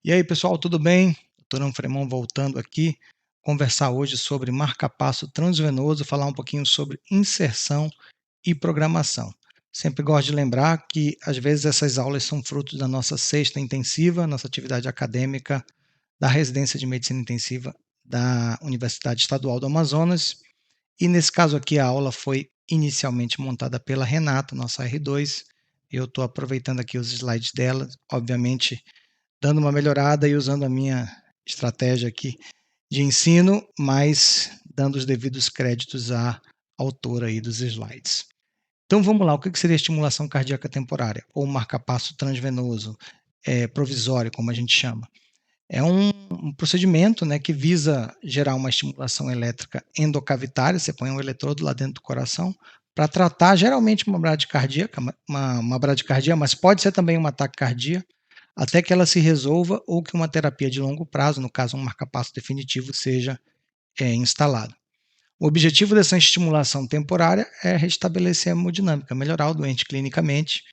E aí, pessoal, tudo bem? Doutor Anfremon voltando aqui, conversar hoje sobre marca-passo transvenoso, falar um pouquinho sobre inserção e programação. Sempre gosto de lembrar que, às vezes, essas aulas são frutos da nossa sexta intensiva, nossa atividade acadêmica da residência de medicina intensiva da Universidade Estadual do Amazonas. E, nesse caso aqui, a aula foi inicialmente montada pela Renata, nossa R2. Eu estou aproveitando aqui os slides dela, obviamente dando uma melhorada e usando a minha estratégia aqui de ensino, mas dando os devidos créditos à autora aí dos slides. Então vamos lá, o que seria estimulação cardíaca temporária, ou marca-passo transvenoso, provisório, como a gente chama? É um procedimento, né, que visa gerar uma estimulação elétrica endocavitária, você põe um eletrodo lá dentro do coração, para tratar geralmente uma bradicardia, uma bradicardia, mas pode ser também uma taquicardia, até que ela se resolva ou que uma terapia de longo prazo, no caso um marca-passo definitivo, seja instalado. O objetivo dessa estimulação temporária é restabelecer a hemodinâmica, melhorar o doente clinicamente,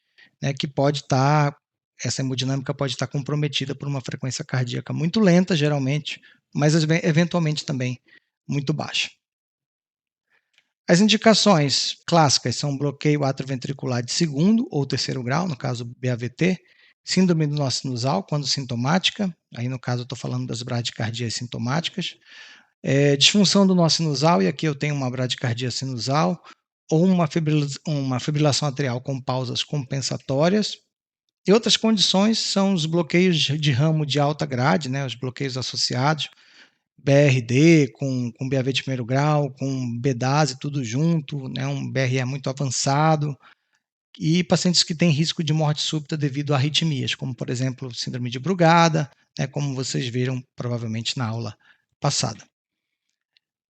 né, que pode estar, essa hemodinâmica pode estar comprometida por uma frequência cardíaca muito lenta, geralmente, mas eventualmente também muito baixa. As indicações clássicas são bloqueio atrioventricular de segundo ou terceiro grau, no caso BAVT, síndrome do nó sinusal, quando sintomática, aí no caso eu estou falando das bradicardias sintomáticas, disfunção do nó sinusal, e aqui eu tenho uma bradicardia sinusal, ou uma fibrilação atrial com pausas compensatórias. E outras condições são os bloqueios de ramo de alta grade, né, os bloqueios associados, BRD, com BAV de primeiro grau, com BDASE, tudo junto, né, um BRE muito avançado, e pacientes que têm risco de morte súbita devido a arritmias, como, por exemplo, síndrome de Brugada, né, como vocês viram provavelmente na aula passada.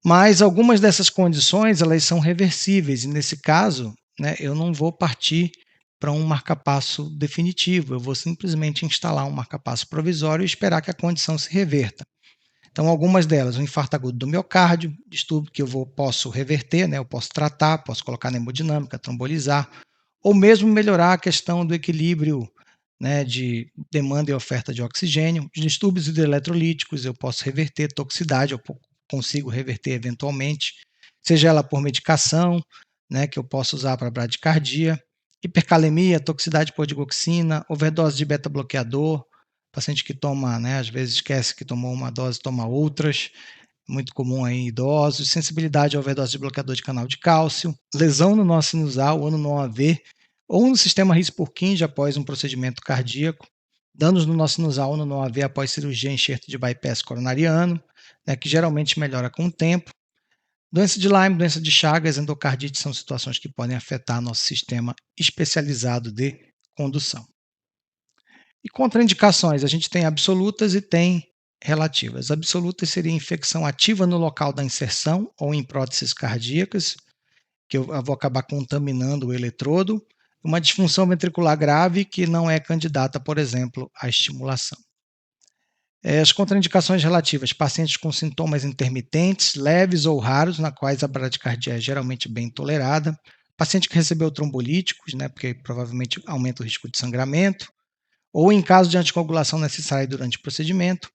Mas algumas dessas condições, elas são reversíveis, e nesse caso, né, eu não vou partir para um marca-passo definitivo, eu vou simplesmente instalar um marca-passo provisório e esperar que a condição se reverta. Então, algumas delas, o infarto agudo do miocárdio, distúrbio que posso reverter, né, eu posso tratar, posso colocar na hemodinâmica, trombolizar, ou mesmo melhorar a questão do equilíbrio, né, de demanda e oferta de oxigênio. Os distúrbios hidroeletrolíticos eu posso reverter, toxicidade eu consigo reverter eventualmente, seja ela por medicação, né, que eu posso usar para bradicardia, hipercalemia, toxicidade por digoxina, overdose de beta-bloqueador, paciente que toma, né, às vezes esquece que tomou uma dose, toma outras, muito comum em idosos, sensibilidade à overdose de bloqueador de canal de cálcio, lesão no nó sinusal ou no nó AV, ou no sistema His-Purkinje após um procedimento cardíaco, danos no nó sinusal ou no nó AV após cirurgia enxerto de bypass coronariano, né, que geralmente melhora com o tempo. Doença de Lyme, doença de Chagas, endocardite são situações que podem afetar nosso sistema especializado de condução. E contraindicações, a gente tem absolutas e tem relativas. Absolutas seria infecção ativa no local da inserção ou em próteses cardíacas, que eu vou acabar contaminando o eletrodo. Uma disfunção ventricular grave que não é candidata, por exemplo, à estimulação. As contraindicações relativas, pacientes com sintomas intermitentes, leves ou raros, na quais a bradicardia é geralmente bem tolerada, paciente que recebeu trombolíticos, né, porque provavelmente aumenta o risco de sangramento, ou em caso de anticoagulação necessária durante o procedimento,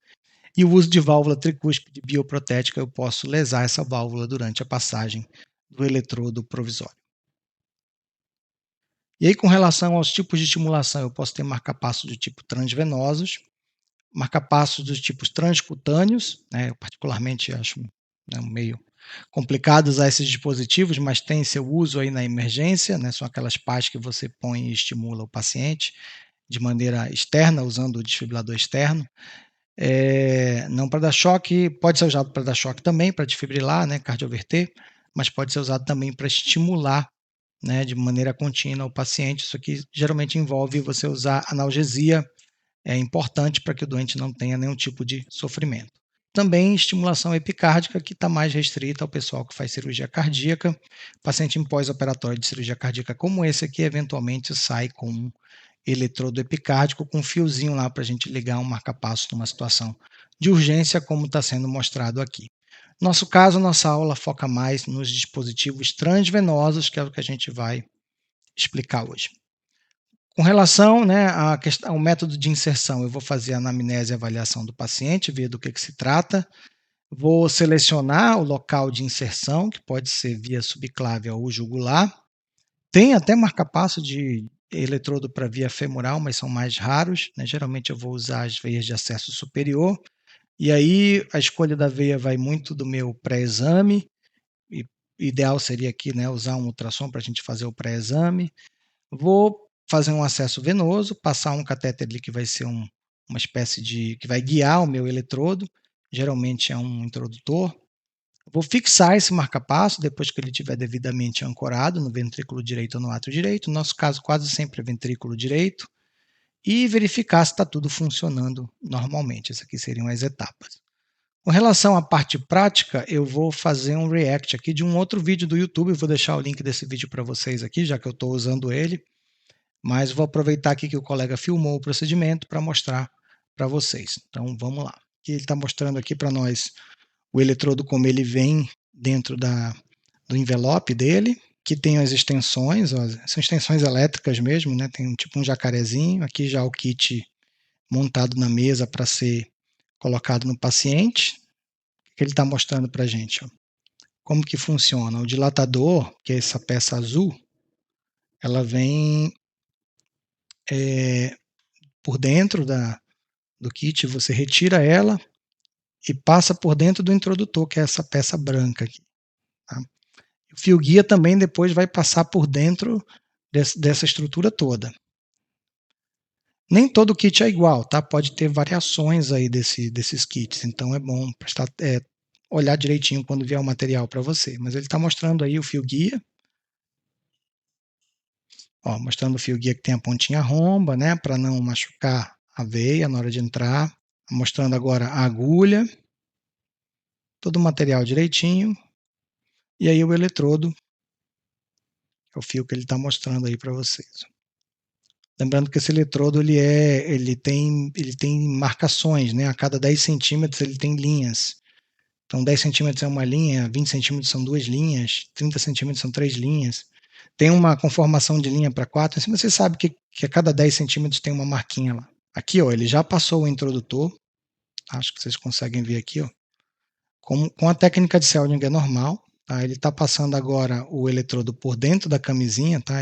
e o uso de válvula tricúspide bioprotética, eu posso lesar essa válvula durante a passagem do eletrodo provisório. E aí, com relação aos tipos de estimulação, eu posso ter marca-passos do tipo transvenosos, marca-passos dos tipos transcutâneos, né, eu particularmente acho, né, meio complicado usar esses dispositivos, mas tem seu uso aí na emergência, né, são aquelas pás que você põe e estimula o paciente de maneira externa, usando o desfibrilador externo. Não para dar choque, pode ser usado para dar choque também, para desfibrilar, né, cardioverter, mas pode ser usado também para estimular, né, de maneira contínua o paciente. Isso aqui geralmente envolve você usar analgesia, é importante para que o doente não tenha nenhum tipo de sofrimento. Também estimulação epicárdica, que está mais restrita ao pessoal que faz cirurgia cardíaca. Paciente em pós-operatório de cirurgia cardíaca como esse aqui, eventualmente sai com um eletrodo epicárdico com um fiozinho lá para a gente ligar um marca-passo numa situação de urgência, como está sendo mostrado aqui. Nosso caso, nossa aula foca mais nos dispositivos transvenosos, que é o que a gente vai explicar hoje. Com relação, né, ao método de inserção, eu vou fazer a anamnese e avaliação do paciente, ver do que se trata. Vou selecionar o local de inserção, que pode ser via subclávia ou jugular. Tem até marca-passo de eletrodo para via femoral, mas são mais raros, né? Geralmente eu vou usar as veias de acesso superior. E aí a escolha da veia vai muito do meu pré-exame. Ideal seria aqui, né, usar um ultrassom para a gente fazer o pré-exame. Vou fazer um acesso venoso, passar um catéter ali que vai ser uma espécie de que vai guiar o meu eletrodo, geralmente é um introdutor. Vou fixar esse marca-passo depois que ele estiver devidamente ancorado no ventrículo direito ou no átrio direito, no nosso caso quase sempre é ventrículo direito, e verificar se está tudo funcionando normalmente. Essas aqui seriam as etapas. Com relação à parte prática, eu vou fazer um react aqui de um outro vídeo do YouTube, vou deixar o link desse vídeo para vocês aqui, já que eu estou usando ele, mas vou aproveitar aqui que o colega filmou o procedimento para mostrar para vocês. Então vamos lá. Aqui ele está mostrando aqui para nós o eletrodo como ele vem dentro do envelope dele, que tem as extensões, ó, são extensões elétricas mesmo, né? Tem tipo um jacarezinho, aqui já o kit montado na mesa para ser colocado no paciente. O que ele está mostrando para a gente? Ó. Como que funciona? O dilatador, que é essa peça azul, ela vem por dentro do kit, você retira ela e passa por dentro do introdutor, que é essa peça branca aqui. Tá? O fio guia também depois vai passar por dentro dessa estrutura toda. Nem todo kit é igual, tá? Pode ter variações aí desses kits, então é bom prestar, olhar direitinho quando vier o material para você. Mas ele está mostrando aí o fio guia, ó, mostrando o fio guia que tem a pontinha romba, né? Para não machucar a veia na hora de entrar. Mostrando agora a agulha, todo o material direitinho. E aí o eletrodo, é o fio que ele está mostrando aí para vocês. Lembrando que esse eletrodo ele tem marcações, né? A cada 10 centímetros ele tem linhas. Então 10 centímetros é uma linha, 20 centímetros são duas linhas, 30 centímetros são três linhas. Tem uma conformação de linha para 4, assim você sabe que a cada 10 centímetros tem uma marquinha lá. Aqui, ó, ele já passou o introdutor, acho que vocês conseguem ver aqui, ó. Com a técnica de Seldinger normal, tá? Ele está passando agora o eletrodo por dentro da camisinha, tá?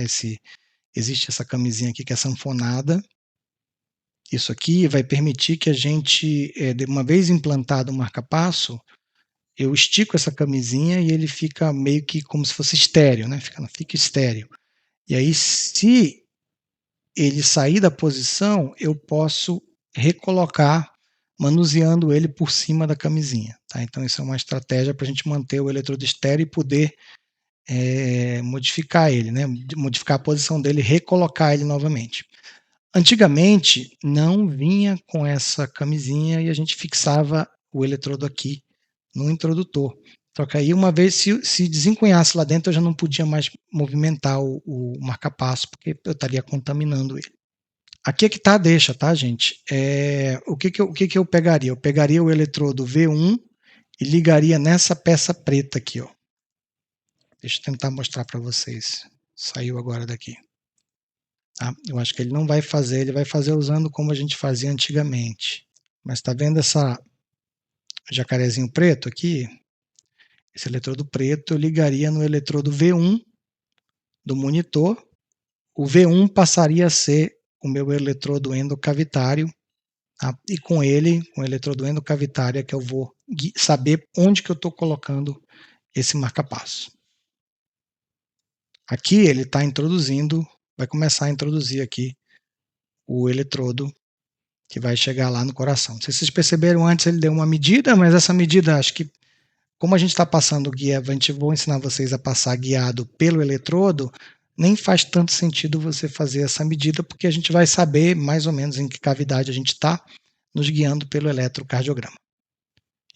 Existe essa camisinha aqui que é sanfonada. Isso aqui vai permitir que a gente, uma vez implantado o marca-passo, eu estico essa camisinha e ele fica meio que como se fosse estéreo, né? Fica estéreo. E aí, se ele sair da posição, eu posso recolocar, manuseando ele por cima da camisinha. Tá? Então, isso é uma estratégia para a gente manter o eletrodo estéreo e poder modificar ele, né? Modificar a posição dele e recolocar ele novamente. Antigamente, não vinha com essa camisinha e a gente fixava o eletrodo aqui no introdutor. Só que aí, uma vez, se desencunhasse lá dentro, eu já não podia mais movimentar o marca-passo, porque eu estaria contaminando ele. Aqui é que está a deixa, tá, gente? O que eu pegaria? Eu pegaria o eletrodo V1 e ligaria nessa peça preta aqui, ó. Deixa eu tentar mostrar para vocês. Saiu agora daqui. Tá? Eu acho que ele não vai fazer, ele vai fazer usando como a gente fazia antigamente. Mas está vendo essa jacarezinho preto aqui? Esse eletrodo preto eu ligaria no eletrodo V1 do monitor. O V1 passaria a ser o meu eletrodo endocavitário, tá? E com ele, com o eletrodo endocavitário, é que eu vou saber onde que eu estou colocando esse marca-passo. Aqui ele está introduzindo, vai começar a introduzir aqui o eletrodo que vai chegar lá no coração. Não sei se vocês perceberam, antes ele deu uma medida, mas essa medida, acho que como a gente está passando o guia, vou ensinar vocês a passar guiado pelo eletrodo, nem faz tanto sentido você fazer essa medida, porque a gente vai saber mais ou menos em que cavidade a gente está, nos guiando pelo eletrocardiograma.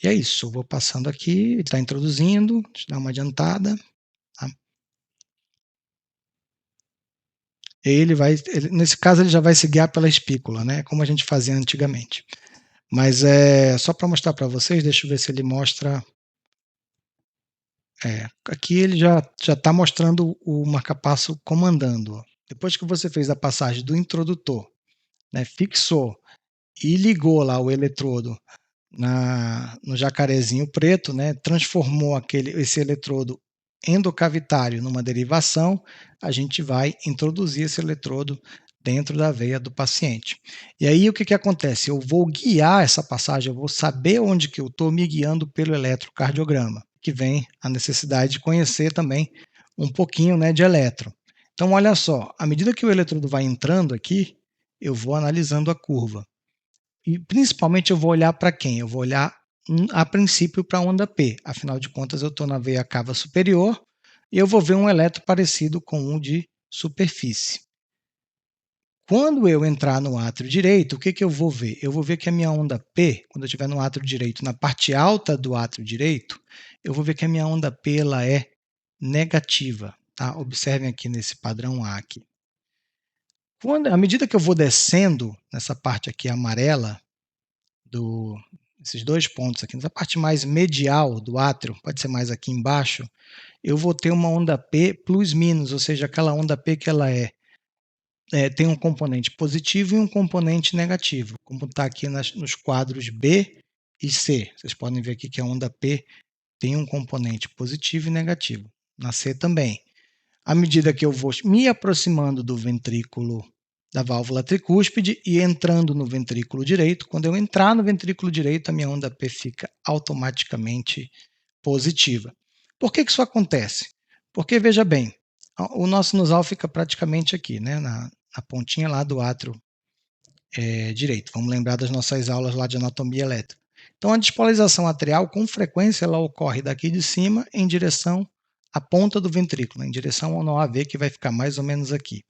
E é isso, vou passando aqui, ele está introduzindo, deixa eu dar uma adiantada. Tá? Nesse caso ele já vai se guiar pela espícula, né? Como a gente fazia antigamente. Mas só para mostrar para vocês, deixa eu ver se ele mostra. Aqui ele já está mostrando o marca-passo comandando. Ó. depois que você fez a passagem do introdutor, né, fixou e ligou lá o eletrodo no jacarezinho preto, né, transformou esse eletrodo endocavitário numa derivação, a gente vai introduzir esse eletrodo dentro da veia do paciente. E aí o que acontece? Eu vou guiar essa passagem, eu vou saber onde que eu estou me guiando pelo eletrocardiograma, que vem a necessidade de conhecer também um pouquinho, né, de eletro. Então olha só, à medida que o eletrodo vai entrando aqui, eu vou analisando a curva. E principalmente eu vou olhar para quem? Eu vou olhar a princípio para a onda P, afinal de contas eu estou na veia cava superior e eu vou ver um eletro parecido com um de superfície. Quando eu entrar no átrio direito, o que eu vou ver? Eu vou ver que a minha onda P, quando eu estiver no átrio direito, na parte alta do átrio direito, eu vou ver que a minha onda P ela é negativa. Tá? Observem aqui nesse padrão A aqui. À medida que eu vou descendo nessa parte aqui amarela, esses dois pontos aqui, nessa parte mais medial do átrio, pode ser mais aqui embaixo, eu vou ter uma onda P plus minus, ou seja, aquela onda P que ela tem um componente positivo e um componente negativo, como está aqui nos quadros B e C. Vocês podem ver aqui que a onda P tem um componente positivo e negativo. Na C também. À medida que eu vou me aproximando do ventrículo da válvula tricúspide e entrando no ventrículo direito, quando eu entrar no ventrículo direito, a minha onda P fica automaticamente positiva. Por que isso acontece? Porque, veja bem, o nosso sinusal fica praticamente aqui, né, na pontinha lá do átrio direito. Vamos lembrar das nossas aulas lá de anatomia elétrica. Então, a despolarização atrial, com frequência, ela ocorre daqui de cima em direção à ponta do ventrículo, em direção ao nó AV, que vai ficar mais ou menos aqui.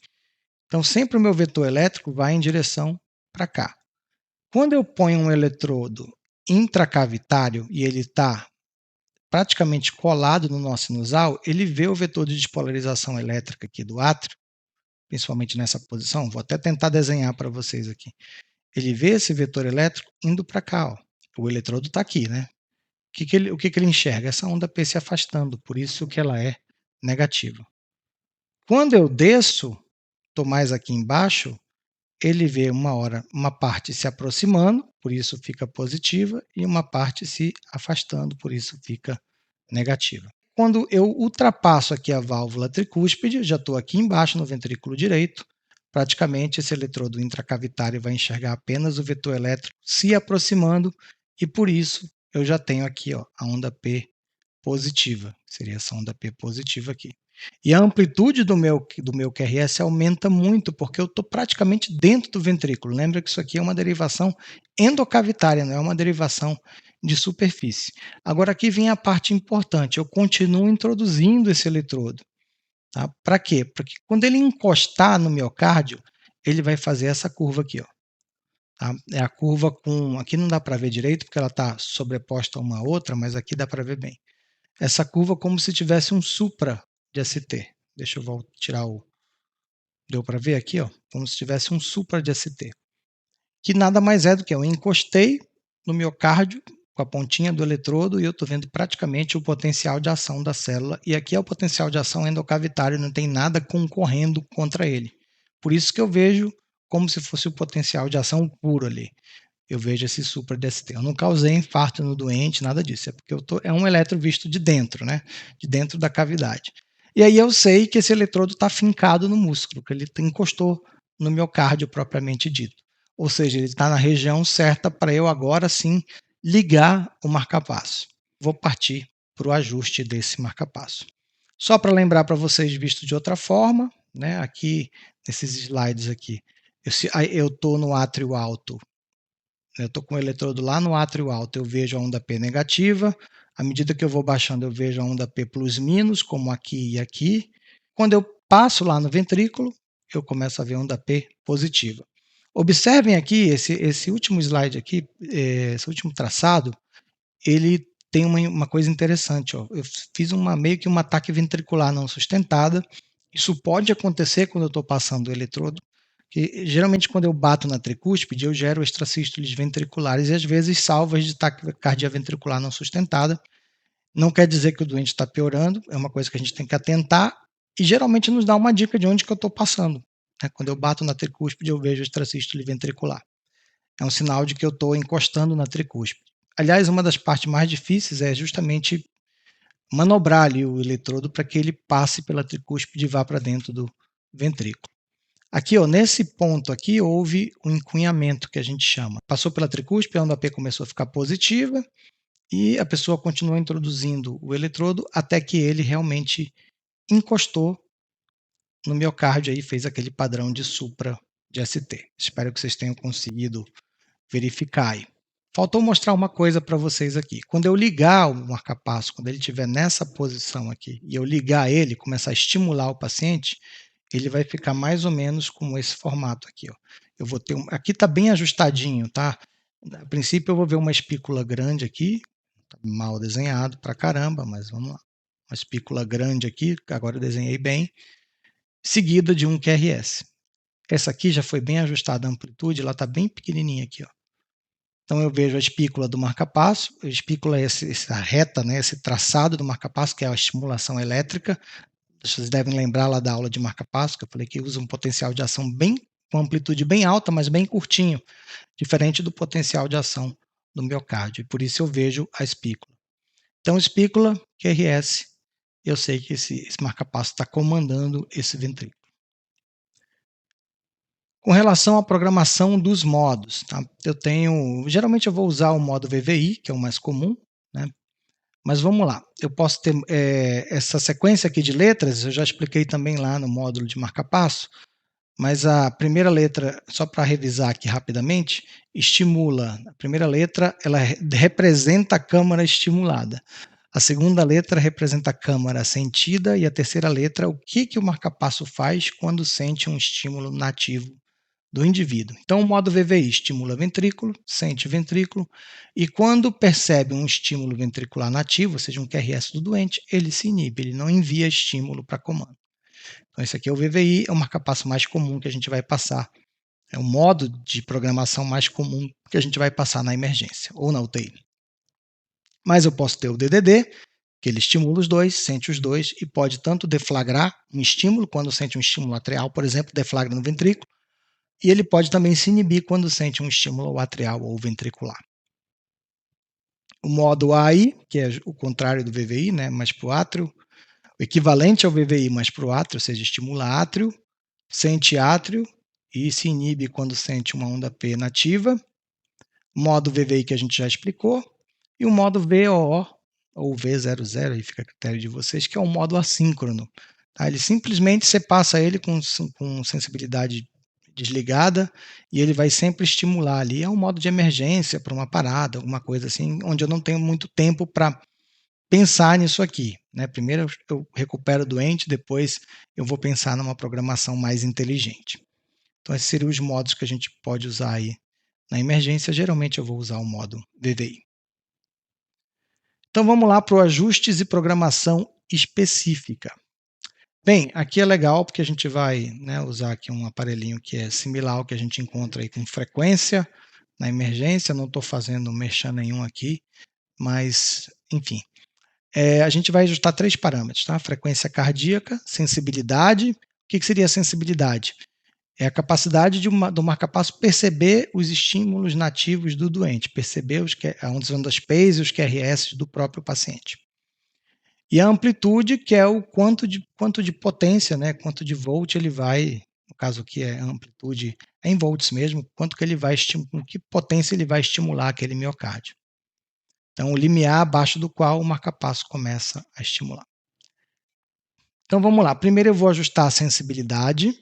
Então, sempre o meu vetor elétrico vai em direção para cá. Quando eu ponho um eletrodo intracavitário e ele está praticamente colado no nó sinusal, ele vê o vetor de despolarização elétrica aqui do átrio, principalmente nessa posição. Vou até tentar desenhar para vocês aqui. Ele vê esse vetor elétrico indo para cá. Ó. O eletrodo está aqui, né? O que ele enxerga? Essa onda P se afastando, por isso que ela é negativa. Quando eu desço, estou mais aqui embaixo, ele vê uma parte se aproximando, por isso fica positiva, e uma parte se afastando, por isso fica negativa. Quando eu ultrapasso aqui a válvula tricúspide, já estou aqui embaixo no ventrículo direito, praticamente esse eletrodo intracavitário vai enxergar apenas o vetor elétrico se aproximando, e por isso eu já tenho aqui a onda P positiva, seria essa onda P positiva aqui. E a amplitude do meu QRS aumenta muito, porque eu estou praticamente dentro do ventrículo. Lembra que isso aqui é uma derivação endocavitária, não é uma derivação de superfície. Agora aqui vem a parte importante, eu continuo introduzindo esse eletrodo. Tá? Para quê? Porque quando ele encostar no miocárdio, ele vai fazer essa curva aqui. Ó. Tá? É a curva com... Aqui não dá para ver direito, porque ela está sobreposta a uma outra, mas aqui dá para ver bem. Essa curva como se tivesse um supra de ST. Deixa eu tirar o... Deu para ver aqui? Ó? Como se tivesse um supra de ST. Que nada mais é do que eu encostei no miocárdio com a pontinha do eletrodo e eu estou vendo praticamente o potencial de ação da célula. E aqui é o potencial de ação endocavitário, não tem nada concorrendo contra ele. Por isso que eu vejo como se fosse o potencial de ação puro ali. Eu vejo esse supra DST. Eu não causei infarto no doente, nada disso. É porque é um eletro visto de dentro, né? De dentro da cavidade. E aí eu sei que esse eletrodo está fincado no músculo, que ele encostou no miocárdio propriamente dito. Ou seja, ele está na região certa para eu agora sim ligar o marcapasso. Vou partir para o ajuste desse marcapasso. Só para lembrar para vocês, visto de outra forma, né? Aqui nesses slides aqui, eu estou no átrio alto. Eu estou com o eletrodo lá no átrio alto, eu vejo a onda P negativa. À medida que eu vou baixando, eu vejo a onda P plus minus, como aqui e aqui. Quando eu passo lá no ventrículo, eu começo a ver a onda P positiva. Observem aqui, esse último slide aqui, esse último traçado, ele tem uma coisa interessante. Ó. Eu fiz meio que um ataque ventricular não sustentada. Isso pode acontecer quando eu estou passando o eletrodo, que geralmente quando eu bato na tricúspide, eu gero extrasístoles ventriculares e às vezes salvas de taquicardia ventricular não sustentada. Não quer dizer que o doente está piorando, é uma coisa que a gente tem que atentar e geralmente nos dá uma dica de onde que eu estou passando. né? Quando eu bato na tricúspide, eu vejo a extrasístole ventricular. É um sinal de que eu estou encostando na tricúspide. Aliás, uma das partes mais difíceis é justamente manobrar ali o eletrodo para que ele passe pela tricúspide e vá para dentro do ventrículo. Aqui, ó, nesse ponto aqui, houve um encunhamento que a gente chama. Passou pela tricúspide, a onda P começou a ficar positiva e a pessoa continuou introduzindo o eletrodo até que ele realmente encostou no miocárdio aí, fez aquele padrão de supra de ST. Espero que vocês tenham conseguido verificar aí. Faltou mostrar uma coisa para vocês aqui. Quando eu ligar o marca-passo, quando ele estiver nessa posição aqui, e eu ligar ele, começar a estimular o paciente, ele vai ficar mais ou menos como esse formato aqui. Ó. Eu vou ter aqui está bem ajustadinho, tá? A princípio eu vou ver uma espícula grande aqui, tá mal desenhado para caramba, mas vamos lá. Uma espícula grande aqui, agora eu desenhei bem, seguida de um QRS. Essa aqui já foi bem ajustada a amplitude, ela está bem pequenininha aqui, ó. Então eu vejo a espícula do marca-passo, a espícula é essa reta, né, esse traçado do marca-passo, que é a estimulação elétrica. Vocês devem lembrar lá da aula de marca-passo, que eu falei que usa um potencial de ação bem com amplitude bem alta, mas bem curtinho, diferente do potencial de ação do miocárdio. E por isso eu vejo a espícula. Então, espícula, QRS, eu sei que esse marca-passo está comandando esse ventrículo. Com relação à programação dos modos, tá? Geralmente eu vou usar o modo VVI, que é o mais comum, né? Mas vamos lá, eu posso ter essa sequência aqui de letras, eu já expliquei também lá no módulo de marca-passo, mas a primeira letra, só para revisar aqui rapidamente, estimula. A primeira letra, ela representa a câmara estimulada. A segunda letra representa a câmara sentida e a terceira letra, o que o marca-passo faz quando sente um estímulo nativo do indivíduo. Então, o modo VVI estimula ventrículo, sente ventrículo, e quando percebe um estímulo ventricular nativo, ou seja, um QRS do doente, ele se inibe, ele não envia estímulo para comando. Então, esse aqui é o VVI, é o marca-passo mais comum que a gente vai passar, é o modo de programação mais comum que a gente vai passar na emergência ou na UTI. Mas eu posso ter o DDD, que ele estimula os dois, sente os dois, e pode tanto deflagrar um estímulo, quando sente um estímulo atrial, por exemplo, deflagra no ventrículo, e ele pode também se inibir quando sente um estímulo atrial ou ventricular. O modo AI, que é o contrário do VVI, né, mais para o átrio, o equivalente ao VVI, mais para o átrio, ou seja, estimula átrio, sente átrio e se inibe quando sente uma onda P nativa. O modo VVI que a gente já explicou. E o modo VOO, ou V00, aí fica a critério de vocês, que é um modo assíncrono. Tá? Ele simplesmente você passa ele com sensibilidade desligada e ele vai sempre estimular ali. É um modo de emergência para uma parada, alguma coisa assim, onde eu não tenho muito tempo para pensar nisso aqui. Né? Primeiro eu recupero o doente, depois eu vou pensar numa programação mais inteligente. Então, esses seriam os modos que a gente pode usar aí na emergência. Geralmente eu vou usar o modo VVI. Então, vamos lá para o ajustes e programação específica. Bem, aqui é legal porque a gente vai, né, usar aqui um aparelhinho que é similar ao que a gente encontra aí com frequência na emergência. Não estou fazendo merchan nenhum aqui, mas, enfim. A gente vai ajustar 3 parâmetros, tá? Frequência cardíaca, sensibilidade. O que seria a sensibilidade? É a capacidade do marca-passo perceber os estímulos nativos do doente, perceber a ondas P's e os QRS do próprio paciente. E a amplitude, que é o quanto de potência, né, quanto de volt ele vai, no caso aqui é a amplitude, é em volts mesmo, quanto que ele vai estimular, que potência ele vai estimular aquele miocárdio. Então, o limiar abaixo do qual o marca-passo começa a estimular. Então, vamos lá. Primeiro eu vou ajustar a sensibilidade.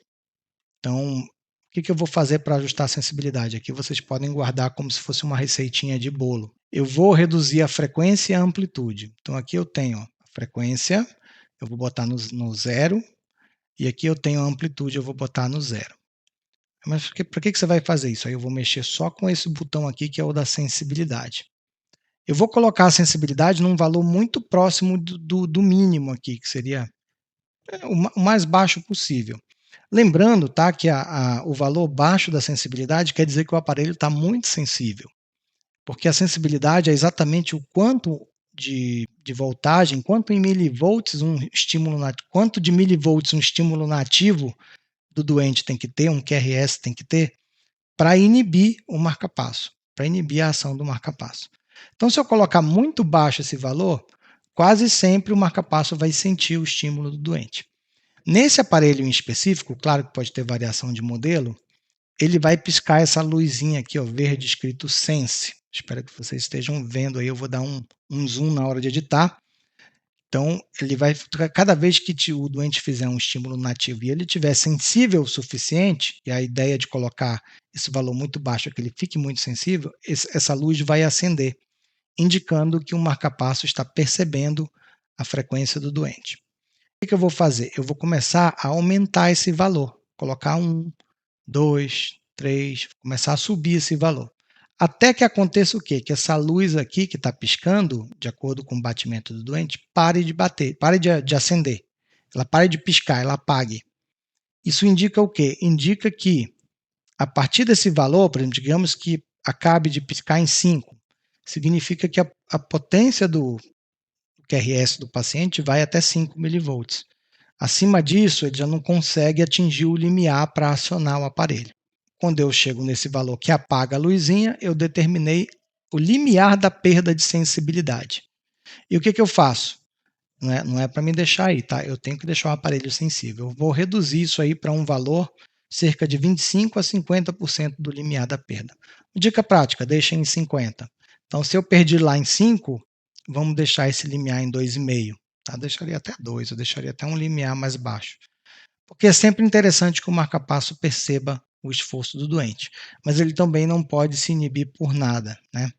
Então, o que eu vou fazer para ajustar a sensibilidade? Aqui vocês podem guardar como se fosse uma receitinha de bolo. Eu vou reduzir a frequência e a amplitude. Então, aqui eu tenho a frequência, eu vou botar no 0, e aqui eu tenho a amplitude, eu vou botar no 0. Mas por que você vai fazer isso? Aí eu vou mexer só com esse botão aqui, que é o da sensibilidade. Eu vou colocar a sensibilidade num valor muito próximo do mínimo aqui, que seria o mais baixo possível. Lembrando, tá, que o valor baixo da sensibilidade quer dizer que o aparelho está muito sensível, porque a sensibilidade é exatamente o quanto de voltagem, quanto de milivolts um estímulo nativo do doente tem que ter, um QRS tem que ter, para inibir o marca-passo, para inibir a ação do marca-passo. Então, se eu colocar muito baixo esse valor, quase sempre o marca-passo vai sentir o estímulo do doente. Nesse aparelho em específico, claro que pode ter variação de modelo, ele vai piscar essa luzinha aqui, ó, verde, escrito Sense. Espero que vocês estejam vendo aí, eu vou dar um zoom na hora de editar. Então, ele vai, cada vez que o doente fizer um estímulo nativo e ele estiver sensível o suficiente, e a ideia de colocar esse valor muito baixo é que ele fique muito sensível, essa luz vai acender, indicando que o marca-passo está percebendo a frequência do doente. O que eu vou fazer? Eu vou começar a aumentar esse valor, colocar 1, 2, 3, começar a subir esse valor. Até que aconteça o quê? Que essa luz aqui que está piscando, de acordo com o batimento do doente, pare de bater, pare de acender. Ela pare de piscar, ela apague. Isso indica o quê? Indica que a partir desse valor, por exemplo, digamos que acabe de piscar em 5, significa que a potência do QRS do paciente vai até 5 milivolts. Acima disso, ele já não consegue atingir o limiar para acionar o aparelho. Quando eu chego nesse valor que apaga a luzinha, eu determinei o limiar da perda de sensibilidade. E o que eu faço? Não é para me deixar aí, tá? Eu tenho que deixar o aparelho sensível. Eu vou reduzir isso aí para um valor cerca de 25 a 50% do limiar da perda. Dica prática, deixa em 50. Então, se eu perdi lá em 5, vamos deixar esse limiar em 2,5. Tá? Deixaria até 2, eu deixaria até um limiar mais baixo. Porque é sempre interessante que o marca-passo perceba o esforço do doente, mas ele também não pode se inibir por nada, né?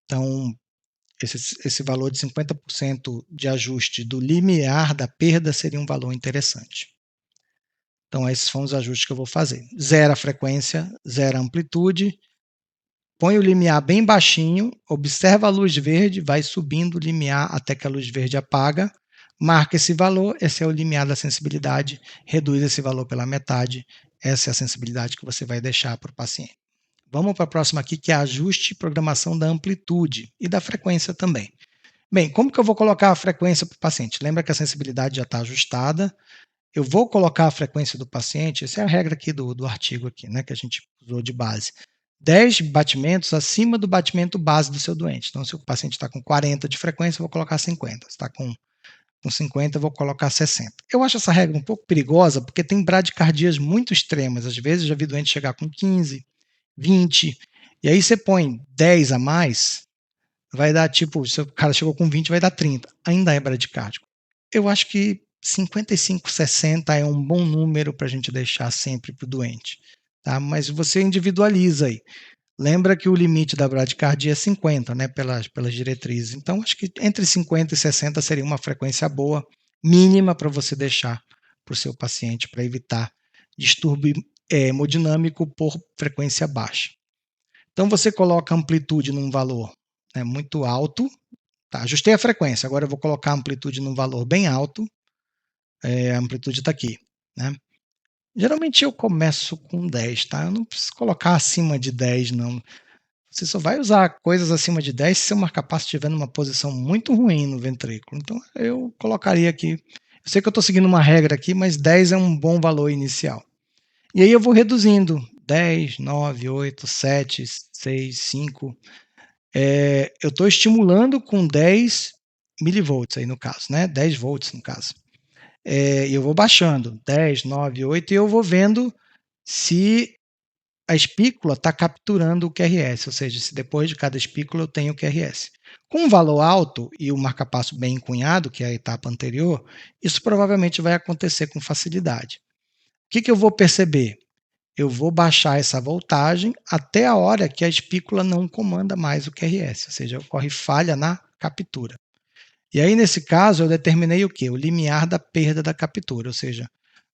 Então, esse valor de 50% de ajuste do limiar da perda seria um valor interessante. Então, esses são os ajustes que eu vou fazer. Zero a frequência, zero a amplitude, põe o limiar bem baixinho, observa a luz verde, vai subindo o limiar até que a luz verde apaga, marca esse valor, esse é o limiar da sensibilidade, reduz esse valor pela metade, essa é a sensibilidade que você vai deixar para o paciente. Vamos para a próxima aqui, que é ajuste e programação da amplitude e da frequência também. Bem, como que eu vou colocar a frequência para o paciente? Lembra que a sensibilidade já está ajustada. Eu vou colocar a frequência do paciente, essa é a regra aqui do artigo aqui, né, que a gente usou de base. 10 batimentos acima do batimento base do seu doente. Então, se o paciente está com 40 de frequência, eu vou colocar 50. Se está com 50, eu vou colocar 60. Eu acho essa regra um pouco perigosa, porque tem bradicardias muito extremas. Às vezes, eu já vi doente chegar com 15, 20, e aí você põe 10 a mais, vai dar tipo, se o cara chegou com 20, vai dar 30. Ainda é bradicárdico. Eu acho que 55, 60 é um bom número para a gente deixar sempre para o doente. Tá? Mas você individualiza aí. Lembra que o limite da bradicardia é 50, né, pelas diretrizes. Então, acho que entre 50 e 60 seria uma frequência boa, mínima para você deixar para o seu paciente, para evitar distúrbio hemodinâmico por frequência baixa. Então, você coloca a amplitude num valor, né, muito alto. Tá, ajustei a frequência, agora eu vou colocar a amplitude num valor bem alto. A amplitude está aqui, né? Geralmente eu começo com 10, tá? Eu não preciso colocar acima de 10, não. Você só vai usar coisas acima de 10 se seu marca-passo estiver numa posição muito ruim no ventrículo. Então eu colocaria aqui. Eu sei que eu estou seguindo uma regra aqui, mas 10 é um bom valor inicial. E aí eu vou reduzindo. 10, 9, 8, 7, 6, 5. Eu estou estimulando com 10 milivolts aí no caso, né? 10 volts no caso. E eu vou baixando 10, 9, 8 e eu vou vendo se a espícula está capturando o QRS, ou seja, se depois de cada espícula eu tenho o QRS. Com um valor alto e o marca-passo bem encunhado, que é a etapa anterior, isso provavelmente vai acontecer com facilidade. O que eu vou perceber? Eu vou baixar essa voltagem até a hora que a espícula não comanda mais o QRS, ou seja, ocorre falha na captura. E aí, nesse caso, eu determinei o quê? O limiar da perda da captura, ou seja,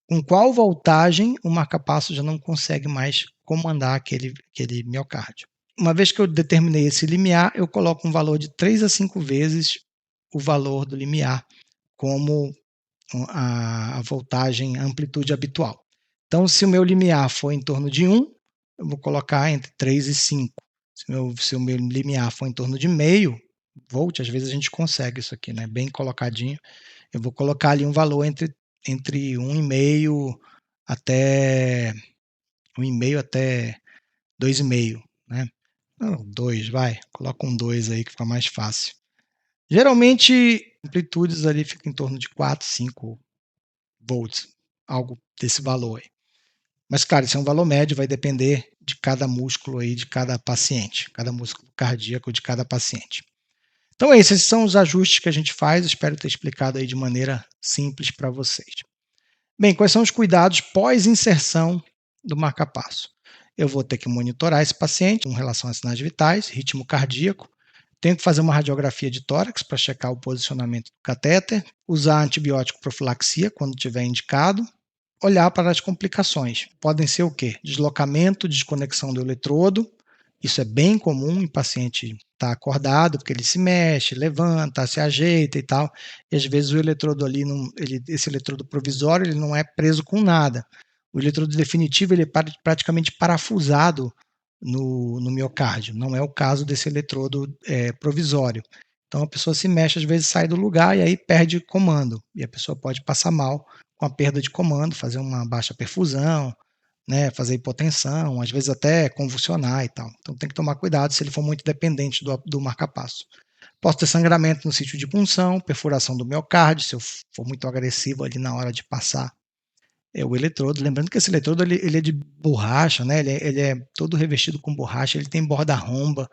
com qual voltagem o marca-passo já não consegue mais comandar aquele miocárdio. Uma vez que eu determinei esse limiar, eu coloco um valor de 3 a 5 vezes o valor do limiar como a voltagem, a amplitude habitual. Então, se o meu limiar for em torno de 1, eu vou colocar entre 3 e 5. Se o meu limiar for em torno de meio volt, às vezes a gente consegue isso aqui, né? Bem colocadinho. Eu vou colocar ali um valor entre 1,5 até 1,5 até 2,5, né? Não, 2, vai, coloca um 2 aí que fica mais fácil. Geralmente, amplitudes ali ficam em torno de 4, 5 volts, algo desse valor aí. Mas, claro, isso é um valor médio, vai depender de cada músculo aí, de cada paciente, cada músculo cardíaco de cada paciente. Então, esses são os ajustes que a gente faz, espero ter explicado aí de maneira simples para vocês. Bem, quais são os cuidados pós-inserção do marca-passo? Eu vou ter que monitorar esse paciente com relação a sinais vitais, ritmo cardíaco, tenho que fazer uma radiografia de tórax para checar o posicionamento do catéter, usar antibiótico profilaxia quando tiver indicado, olhar para as complicações. Podem ser o quê? Deslocamento, desconexão do eletrodo. Isso é bem comum em paciente estar acordado, porque ele se mexe, levanta, se ajeita e tal. E às vezes o eletrodo ali, esse eletrodo provisório, ele não é preso com nada. O eletrodo definitivo ele é praticamente parafusado no miocárdio. Não é o caso desse eletrodo provisório. Então a pessoa se mexe, às vezes sai do lugar e aí perde comando. E a pessoa pode passar mal com a perda de comando, fazer uma baixa perfusão, né, fazer hipotensão, às vezes até convulsionar e tal. Então tem que tomar cuidado se ele for muito dependente do marca-passo. Posso ter sangramento no sítio de punção, perfuração do miocárdio, se eu for muito agressivo ali na hora de passar o eletrodo. Lembrando que esse eletrodo ele é de borracha, né? Ele é todo revestido com borracha, ele tem borda romba.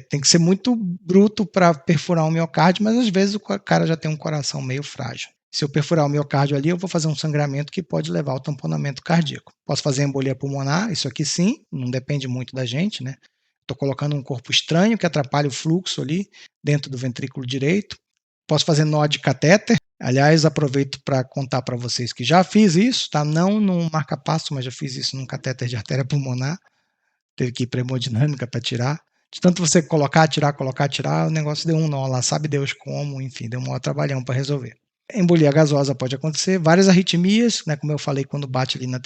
Tem que ser muito bruto para perfurar um miocárdio, mas às vezes o cara já tem um coração meio frágil. Se eu perfurar o miocárdio ali, eu vou fazer um sangramento que pode levar ao tamponamento cardíaco. Posso fazer embolia pulmonar, isso aqui sim, não depende muito da gente, né? Estou colocando um corpo estranho que atrapalha o fluxo ali dentro do ventrículo direito. Posso fazer nó de catéter. Aliás, aproveito para contar para vocês que já fiz isso, tá? Não num marca-passo, mas já fiz isso num catéter de artéria pulmonar. Teve que ir para hemodinâmica para tirar. De tanto você colocar, tirar, o negócio deu um nó lá, sabe Deus como, enfim, deu um maior trabalhão para resolver. Embolia gasosa pode acontecer, várias arritmias, né, como eu falei, quando bate ali na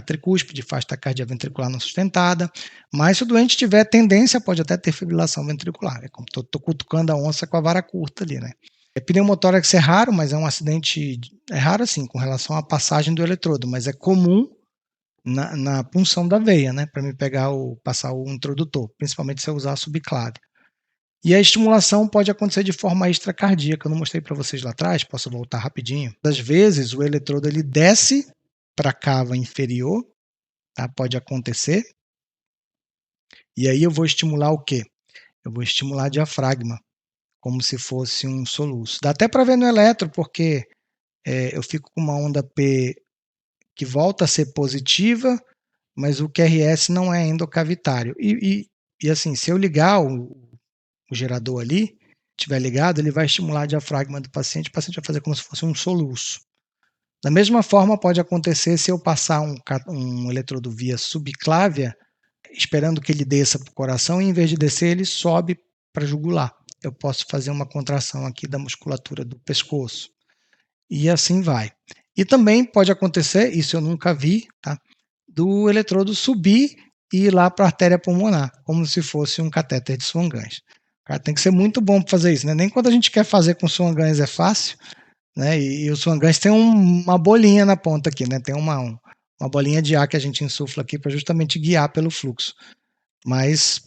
tricúspide, faz taquicardia ventricular não sustentada, mas se o doente tiver tendência, pode até ter fibrilação ventricular, é como estou cutucando a onça com a vara curta ali, né. Pneumotórax é raro, mas é um acidente, é raro assim, com relação à passagem do eletrodo, mas é comum na punção da veia, né, para me passar o introdutor, principalmente se eu usar a subclave. E a estimulação pode acontecer de forma extracardíaca. Eu não mostrei para vocês lá atrás, posso voltar rapidinho. Às vezes o eletrodo ele desce para a cava inferior, tá? Pode acontecer. E aí eu vou estimular o quê? Eu vou estimular a diafragma, como se fosse um soluço. Dá até para ver no eletro, porque eu fico com uma onda P que volta a ser positiva, mas o QRS não é endocavitário. E assim, se eu ligar o gerador ali, estiver ligado, ele vai estimular a diafragma do paciente, o paciente vai fazer como se fosse um soluço. Da mesma forma, pode acontecer se eu passar um eletrodo via subclávia, esperando que ele desça para o coração, e em vez de descer, ele sobe para a jugular. Eu posso fazer uma contração aqui da musculatura do pescoço. E assim vai. E também pode acontecer, isso eu nunca vi, tá? Do eletrodo subir e ir lá para a artéria pulmonar, como se fosse um catéter de Swan-Ganz. Cara, tem que ser muito bom para fazer isso, né? Nem quando a gente quer fazer com Swan-Ganz é fácil, né? E o Swan-Ganz tem uma bolinha na ponta aqui, né? Tem uma bolinha de ar que a gente insufla aqui para justamente guiar pelo fluxo. Mas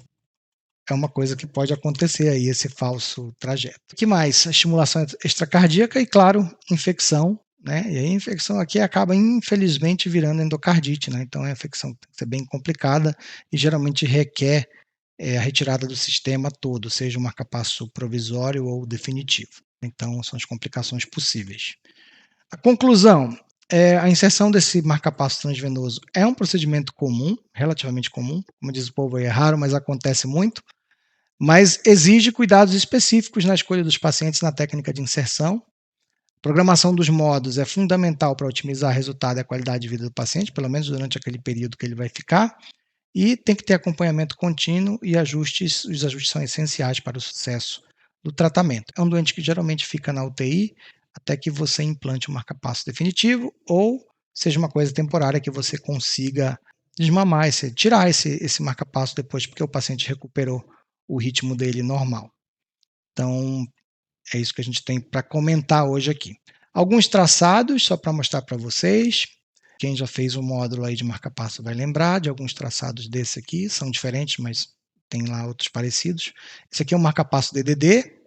é uma coisa que pode acontecer aí, esse falso trajeto. O que mais? A estimulação extracardíaca e, claro, infecção, né? E aí a infecção aqui acaba, infelizmente, virando endocardite, né? Então, a infecção tem que ser bem complicada e geralmente requer a retirada do sistema todo, seja um marca-passo provisório ou definitivo. Então, são as complicações possíveis. A conclusão, a inserção desse marca-passo transvenoso é um procedimento comum, relativamente comum, como diz o povo, é raro, mas acontece muito, mas exige cuidados específicos na escolha dos pacientes na técnica de inserção. Programação dos modos é fundamental para otimizar o resultado e a qualidade de vida do paciente, pelo menos durante aquele período que ele vai ficar. E tem que ter acompanhamento contínuo e os ajustes são essenciais para o sucesso do tratamento. É um doente que geralmente fica na UTI até que você implante um marca-passo definitivo ou seja uma coisa temporária que você consiga desmamar, tirar esse marca-passo depois porque o paciente recuperou o ritmo dele normal. Então, é isso que a gente tem para comentar hoje aqui. Alguns traçados, só para mostrar para vocês. Quem já fez o módulo aí de marca-passo vai lembrar de alguns traçados desse aqui, são diferentes, mas tem lá outros parecidos. Esse aqui é um marca-passo DDD,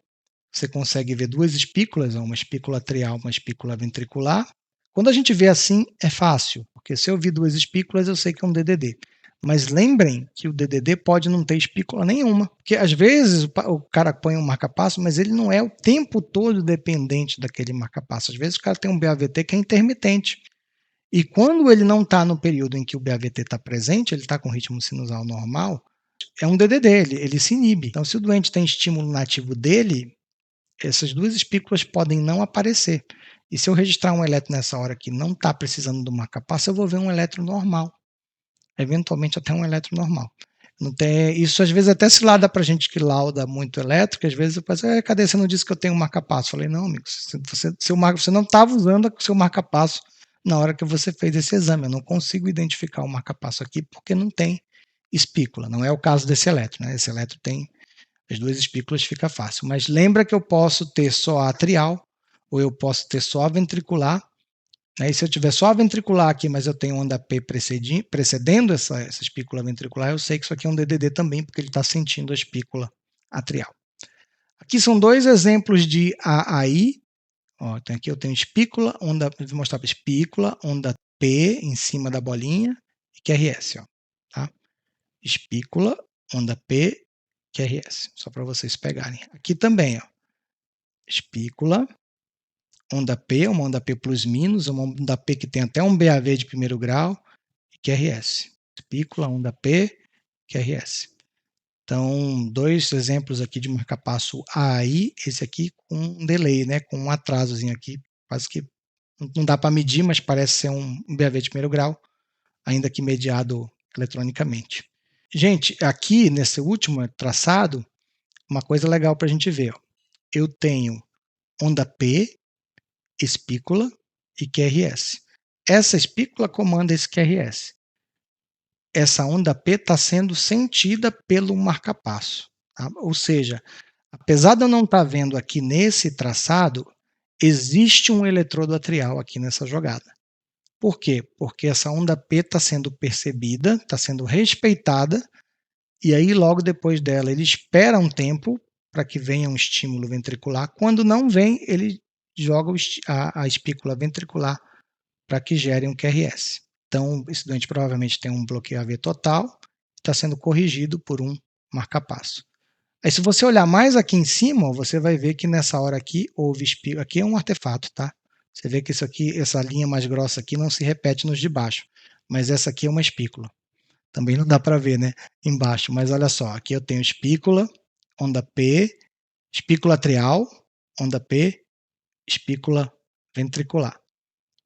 você consegue ver duas espículas, uma espícula atrial, uma espícula ventricular. Quando a gente vê assim, é fácil, porque se eu vi duas espículas, eu sei que é um DDD. Mas lembrem que o DDD pode não ter espícula nenhuma, porque às vezes o cara põe um marca-passo, mas ele não é o tempo todo dependente daquele marca-passo. Às vezes o cara tem um BAVT que é intermitente. E quando ele não está no período em que o BAVT está presente, ele está com ritmo sinusal normal, é um DDD, ele se inibe. Então, se o doente tem estímulo nativo dele, essas duas espículas podem não aparecer. E se eu registrar um eletro nessa hora que não está precisando do marca-passo, eu vou ver um eletro normal. Eventualmente até um eletro normal. Não tem, isso às vezes até cilada para gente que lauda muito elétrico, às vezes eu penso, cadê, você não disse que eu tenho um marca-passo? Falei, não, amigo, você não estava usando o seu marca-passo na hora que você fez esse exame. Eu não consigo identificar o marca-passo aqui porque não tem espícula. Não é o caso desse eletro, né? Esse eletro tem as duas espículas, fica fácil. Mas lembra que eu posso ter só a atrial ou eu posso ter só a ventricular. Aí, se eu tiver só a ventricular aqui, mas eu tenho onda P precedendo essa espícula ventricular, eu sei que isso aqui é um DDD também, porque ele está sentindo a espícula atrial. Aqui são dois exemplos de AAI. Ó, então aqui eu tenho espícula, onda, vou mostrar para espícula, onda P em cima da bolinha e QRS. Ó, tá? Espícula, onda P, QRS. Só para vocês pegarem. Aqui também, ó, espícula, onda P, uma onda P plus minus, uma onda P que tem até um BAV de primeiro grau, e QRS. Espícula, onda P, QRS. Então, dois exemplos aqui de marca-passo AI, esse aqui com um delay, né, com um atrasozinho aqui, quase que não dá para medir, mas parece ser um BAV de primeiro grau, ainda que mediado eletronicamente. Gente, aqui nesse último traçado, uma coisa legal para a gente ver. Ó. Eu tenho onda P, espícula e QRS. Essa espícula comanda esse QRS. Essa onda P está sendo sentida pelo marca-passo. Tá? Ou seja, apesar de eu não estar vendo aqui nesse traçado, existe um eletrodo atrial aqui nessa jogada. Por quê? Porque essa onda P está sendo percebida, está sendo respeitada, e aí logo depois dela ele espera um tempo para que venha um estímulo ventricular. Quando não vem, ele joga a espícula ventricular para que gere um QRS. Então, esse doente provavelmente tem um bloqueio AV total, está sendo corrigido por um marca-passo. Aí, se você olhar mais aqui em cima, você vai ver que nessa hora aqui houve espícula. Aqui é um artefato, tá? Você vê que isso aqui, essa linha mais grossa aqui não se repete nos de baixo, mas essa aqui é uma espícula. Também não dá para ver, né? Embaixo, mas olha só, aqui eu tenho espícula, onda P, espícula atrial, onda P, espícula ventricular.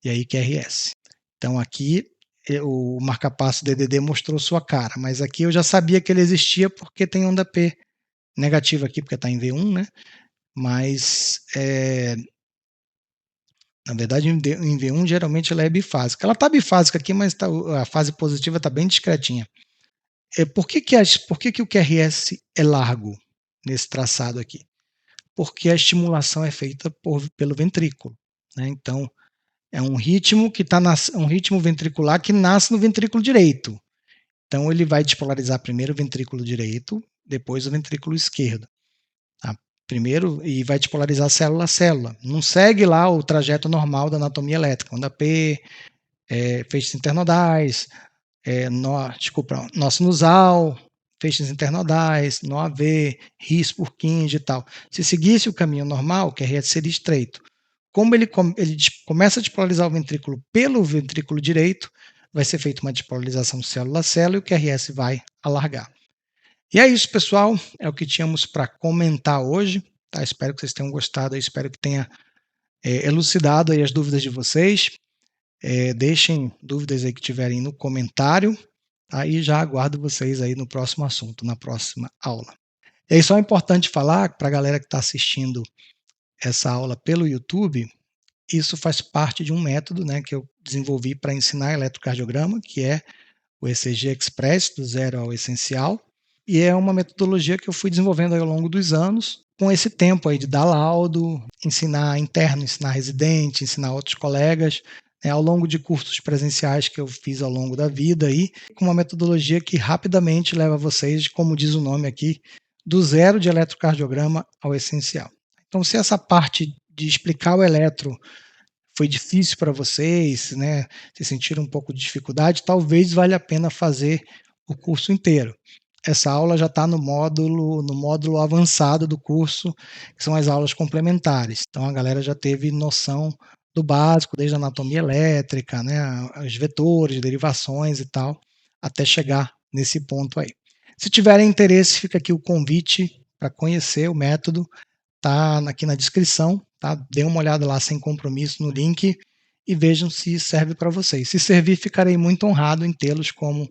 E aí QRS. Então aqui o marca-passo DDD mostrou sua cara, mas aqui eu já sabia que ele existia porque tem onda P negativa aqui, porque está em V1, né? Mas, na verdade, em V1 geralmente ela é bifásica. Ela está bifásica aqui, mas a fase positiva está bem discretinha. Por que o QRS é largo nesse traçado aqui? Porque a estimulação é feita pelo ventrículo. Né? Então, é um ritmo que está um ritmo ventricular que nasce no ventrículo direito. Então ele vai despolarizar primeiro o ventrículo direito, depois o ventrículo esquerdo. Tá? Primeiro, e vai despolarizar célula a célula. Não segue lá o trajeto normal da anatomia elétrica, onda P, feixes internodais, nó sinusal, feixes internodais, nó AV, RIS por Purkinje e tal. Se seguisse o caminho normal, que seria estreito. Como ele começa a despolarizar o ventrículo pelo ventrículo direito, vai ser feita uma despolarização célula a célula e o QRS vai alargar. E é isso, pessoal. É o que tínhamos para comentar hoje. Tá? Espero que vocês tenham gostado. Espero que tenha elucidado aí as dúvidas de vocês. Deixem dúvidas aí que tiverem no comentário. Tá? E já aguardo vocês aí no próximo assunto, na próxima aula. E aí só é importante falar para a galera que está assistindo essa aula pelo YouTube, isso faz parte de um método, né, que eu desenvolvi para ensinar eletrocardiograma, que é o ECG Express, do zero ao essencial, e é uma metodologia que eu fui desenvolvendo ao longo dos anos, com esse tempo aí de dar laudo, ensinar interno, ensinar residente, ensinar outros colegas, né, ao longo de cursos presenciais que eu fiz ao longo da vida aí, com uma metodologia que rapidamente leva vocês, como diz o nome aqui, do zero de eletrocardiograma ao essencial. Então, se essa parte de explicar o eletro foi difícil para vocês, né, se sentiram um pouco de dificuldade, talvez valha a pena fazer o curso inteiro. Essa aula já está no módulo avançado do curso, que são as aulas complementares. Então a galera já teve noção do básico, desde a anatomia elétrica, né, os vetores, derivações e tal, até chegar nesse ponto aí. Se tiverem interesse, fica aqui o convite para conhecer o método, tá aqui na descrição, tá? Dê uma olhada lá sem compromisso no link e vejam se serve para vocês. Se servir, ficarei muito honrado em tê-los como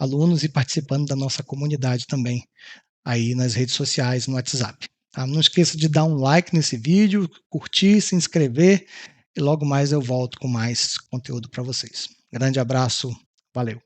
alunos e participando da nossa comunidade também, aí nas redes sociais, no WhatsApp. Tá? Não esqueça de dar um like nesse vídeo, curtir, se inscrever e logo mais eu volto com mais conteúdo para vocês. Grande abraço, valeu!